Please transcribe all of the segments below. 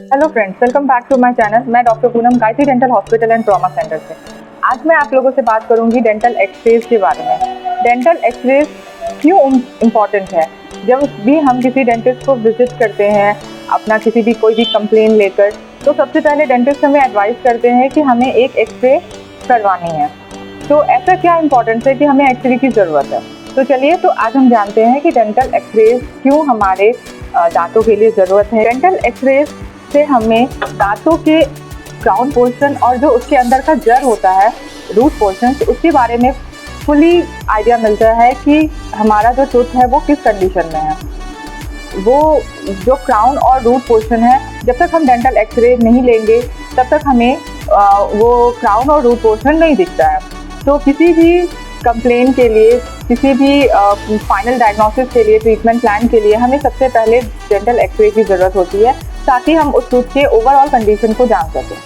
Hello friends, welcome back to my channel. मैं doctor Poonam, Gayatri dental hospital and trauma centre से। आज मैं आप लोगों से बात करूंगी डेंटल एक्सरेज के बारे में। डेंटल एक्सरेज क्यों इम्पॉर्टेंट है? जब भी हम किसी डेंटिस्ट को विजिट करते हैं अपना कोई भी कंप्लेन लेकर, तो सबसे पहले डेंटिस्ट हमें एडवाइस करते हैं कि हमें एक एक्सरे करवानी है। तो ऐसा क्या इम्पोर्टेंस है कि हमें एक्सरे की ज़रूरत है? तो चलिए, तो आज हम जानते हैं कि डेंटल एक्सरेज क्यों हमारे दांतों के लिए ज़रूरत है। डेंटल एक्सरेज से हमें दांतों के क्राउन पोर्शन और जो उसके अंदर का जड़ होता है, रूट पोर्शन, उसके बारे में फुली आइडिया मिलता है कि हमारा जो टूथ है वो किस कंडीशन में है। वो जो क्राउन और रूट पोर्शन है, जब तक हम डेंटल एक्सरे नहीं लेंगे तब तक हमें वो क्राउन और रूट पोर्शन नहीं दिखता है। तो किसी भी कंप्लेन के लिए, किसी भी फाइनल डायग्नोसिस के लिए, ट्रीटमेंट प्लान के लिए हमें सबसे पहले डेंटल एक्सरे की ज़रूरत होती है, ताकि हम उस टूथ के ओवरऑल कंडीशन को जान सकें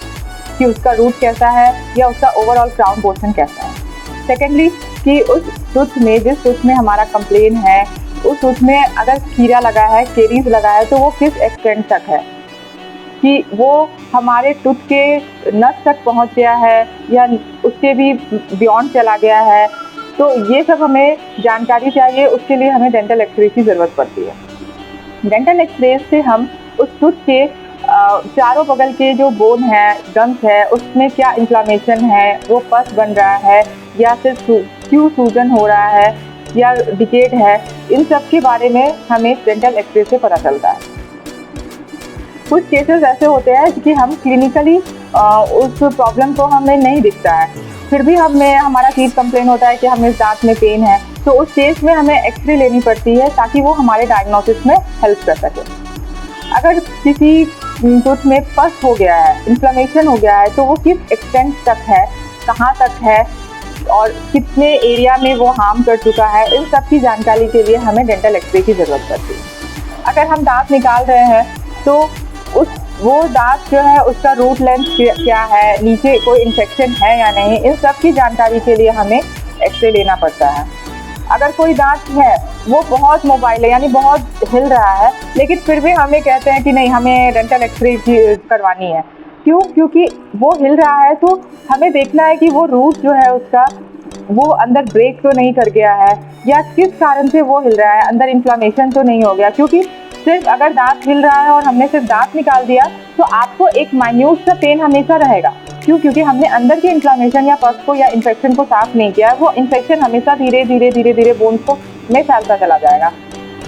कि उसका रूट कैसा है या उसका ओवरऑल क्राउन पोर्शन कैसा है। सेकेंडली, कि उस टूथ में, जिस टूथ में हमारा कंप्लेन है, उस टूथ में अगर कीड़ा लगा है, केरीज लगा है, तो वो किस एक्सटेंट तक है, कि वो हमारे टूथ के नस तक पहुंच गया है या उसके भी बियॉन्ड चला गया है। तो ये सब हमें जानकारी चाहिए, उसके लिए हमें डेंटल एक्सरे की ज़रूरत पड़ती है। डेंटल एक्सरे से हम उस टूथ के चारों बगल के जो बोन है, गम्स है, उसमें क्या इन्फ्लामेशन है, वो पस बन रहा है या फिर क्यों सूजन हो रहा है या डिकेट है, इन सब के बारे में हमें डेंटल एक्सरे से पता चलता है। कुछ केसेस ऐसे होते हैं कि हम क्लिनिकली उस प्रॉब्लम को हमें नहीं दिखता है, फिर भी हमारा टीथ कंप्लेन होता है कि हमें दांत में पेन है, तो उस केस में हमें एक्सरे लेनी पड़ती है ताकि वो हमारे डायग्नोसिस में हेल्प कर सके। अगर किसी टूथ में पस हो गया है, इन्फ्लेमेशन हो गया है, तो वो किस एक्सटेंट तक है, कहाँ तक है और कितने एरिया में वो हार्म कर चुका है, इन सब की जानकारी के लिए हमें डेंटल एक्सरे की ज़रूरत पड़ती है। अगर हम दांत निकाल रहे हैं तो वो दांत जो है उसका रूट लेंथ क्या है, नीचे कोई इन्फेक्शन है या नहीं, इन सब की जानकारी के लिए हमें एक्सरे लेना पड़ता है। अगर कोई दांत है वो बहुत मोबाइल है, यानी बहुत हिल रहा है, लेकिन फिर भी हमें कहते हैं कि नहीं, हमें डेंटल एक्सरे करवानी है। क्यों? क्योंकि वो हिल रहा है, तो हमें देखना है कि वो रूट जो है उसका, वो अंदर ब्रेक तो नहीं कर गया है या किस कारण से वो हिल रहा है, अंदर इन्फ्लामेशन तो नहीं हो गया। क्योंकि सिर्फ अगर दांत हिल रहा है और हमने सिर्फ दांत निकाल दिया तो आपको एक माइन्यूट सा पेन हमेशा रहेगा। क्यों? क्योंकि हमने अंदर के इन्फ्लामेशन या पस को या इन्फेक्शन को साफ नहीं किया। वो इन्फेक्शन हमेशा धीरे धीरे बोन्स को में फैलता चला जाएगा।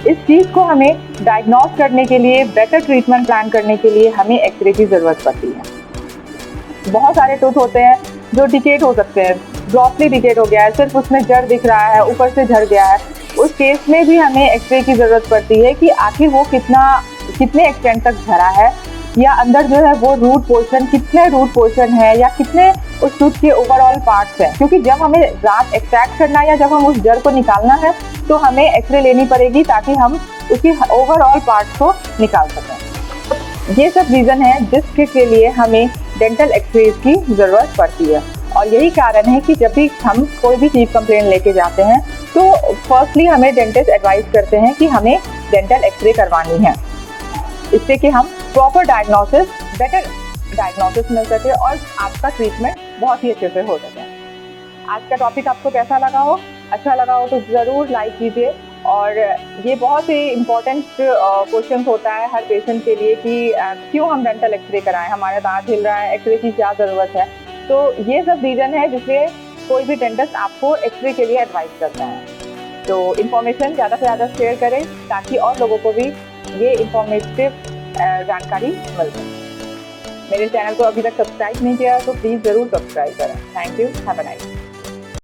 इस चीज़ को हमें डायग्नोस करने के लिए, बेटर ट्रीटमेंट प्लान करने के लिए हमें एक्सरे की ज़रूरत पड़ती है। बहुत सारे टूथ होते हैं जो डिकेट हो सकते हैं, ग्रॉसली डिकेट हो गया है, सिर्फ उसमें जड़ दिख रहा है, ऊपर से झड़ गया है। उस केस में भी हमें एक्सरे की ज़रूरत पड़ती है कि आखिर वो कितने एक्सटेंट तक झड़ा है, या अंदर जो है वो रूट पोर्शन, कितने रूट पोर्शन है या कितने उस टूथ के ओवरऑल पार्ट्स हैं। क्योंकि जब हमें दांत एक्सट्रैक्ट करना है या जब हम उस जड़ को निकालना है तो हमें एक्सरे लेनी पड़ेगी ताकि हम उसकी ओवरऑल पार्ट्स को निकाल सकें। ये सब रीज़न है जिसके लिए हमें डेंटल एक्सरे की ज़रूरत पड़ती है। और यही कारण है कि जब भी हम कोई भी टीथ कंप्लेन लेके जाते हैं तो फर्स्टली हमें डेंटिस्ट एडवाइस करते हैं कि हमें डेंटल एक्सरे करवानी है, इससे कि हम प्रॉपर डायग्नोसिस, बेटर डायग्नोसिस मिल सके और आपका ट्रीटमेंट बहुत ही अच्छे से हो सके। आज का टॉपिक आपको कैसा लगा हो? अच्छा लगा हो तो ज़रूर लाइक कीजिए। और ये बहुत ही इम्पोर्टेंट क्वेश्चन होता है हर पेशेंट के लिए कि क्यों हम डेंटल एक्सरे कराएं, हमारा दांत हिल रहा है, एक्सरे की क्या ज़रूरत है। तो ये सब रीज़न है जिसलिए कोई भी डेंटिस्ट आपको एक्सरे के लिए एडवाइस करता है। तो इन्फॉर्मेशन ज़्यादा से ज़्यादा शेयर करें ताकि और लोगों को भी ये इन्फॉर्मेटिव जानकारी मिल सके। मेरे चैनल को अभी तक सब्सक्राइब नहीं किया तो प्लीज़ ज़रूर सब्सक्राइब करें। Thank you, have a nice day.